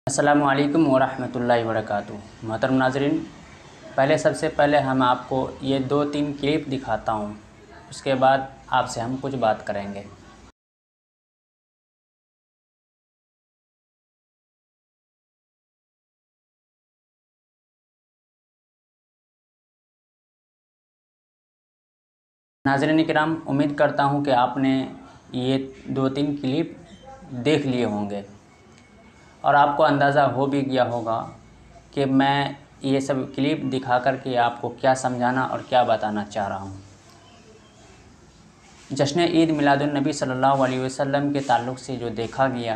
अस्सलामु अलैकुम वरहमतुल्लाहि वबरकातुहू। मोहतरम नाज़रीन, सबसे पहले हम आपको ये 2-3 क्लिप दिखाता हूँ, उसके बाद आपसे हम कुछ बात करेंगे। नाज़रीन किराम, उम्मीद करता हूँ कि आपने ये 2-3 क्लिप देख लिए होंगे और आपको अंदाज़ा हो भी गया होगा कि मैं ये सब क्लिप दिखा कर के आपको क्या समझाना और क्या बताना चाह रहा हूँ। जश्न ईद मिलादुन्नबी सल्लल्लाहु अलैहि वसल्लम के ताल्लुक़ से जो देखा गया,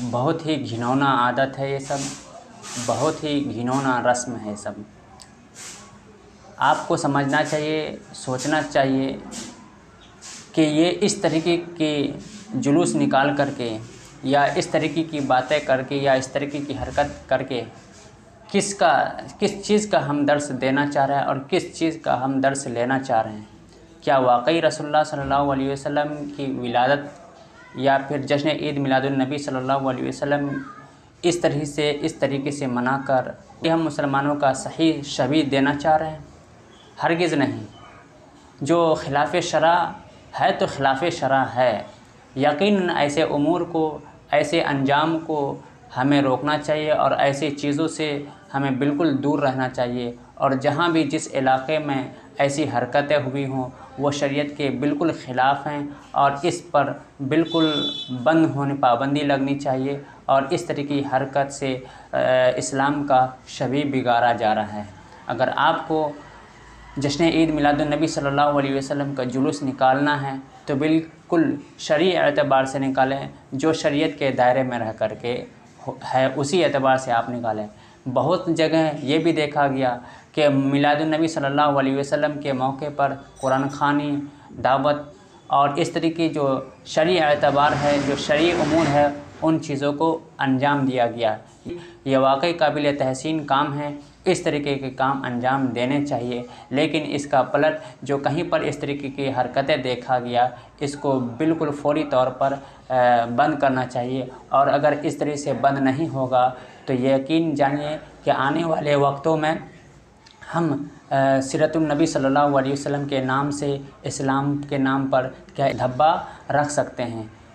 बहुत ही घिनौना आदत है ये सब, बहुत ही घिनौना रस्म है सब। आपको समझना चाहिए, सोचना चाहिए कि ये इस तरीके के जुलूस निकाल करके या इस तरीके की बातें करके या इस तरीके की हरकत करके किस चीज़ का हम दर्स देना चाह रहे हैं और किस चीज़ का हम दर्स लेना चाह रहे हैं। क्या वाकई रसूलुल्लाह सल्लल्लाहु अलैहि वसल्लम की विलादत या फिर जश्न ईद मिलादुन्नबी सल्लल्लाहु अलैहि वसल्लम इस तरीके से मनाकर ये हम मुसलमानों का सही शबीह देना चाह रहे हैं? हरगिज़ नहीं। जो खिलाफ़ शरा है तो खिलाफ़ शरा है। यकीनन ऐसे उमूर को, ऐसे अंजाम को हमें रोकना चाहिए और ऐसी चीज़ों से हमें बिल्कुल दूर रहना चाहिए। और जहाँ भी जिस इलाक़े में ऐसी हरकतें हुई हों वो शरीयत के बिल्कुल ख़िलाफ़ हैं और इस पर बिल्कुल पाबंदी लगनी चाहिए। और इस तरह की हरकत से इस्लाम का शबीह बिगाड़ा जा रहा है। अगर आपको जश्न ईद मिलादुन्नबी सल्लल्लाहु अलैहि वसल्लम का जुलूस निकालना है तो बिल्कुल शरई एतबार से निकालें, जो शरीयत के दायरे में रह कर के है उसी एतबार से आप निकालें। बहुत जगह ये भी देखा गया कि मिलादुन्नबी सल्लल्लाहु अलैहि वसल्लम के मौके पर कुरान ख़वानी, दावत और इस तरह की जो शरई एतबार है, जो शरई उमूर है, उन चीज़ों को अंजाम दिया गया। ये वाकई काबिल तहसीन काम है। इस तरीके के काम अंजाम देने चाहिए, लेकिन इसका पलट जो कहीं पर इस तरीके की हरकतें देखा गया, इसको बिल्कुल फ़ौरी तौर पर बंद करना चाहिए। और अगर इस तरह से बंद नहीं होगा तो यकीन जानिए कि आने वाले वक्तों में हम सीरतुन नबी सल्लल्लाहु अलैहि वसल्लम के नाम से, इस्लाम के नाम पर क्या धब्बा रख सकते हैं।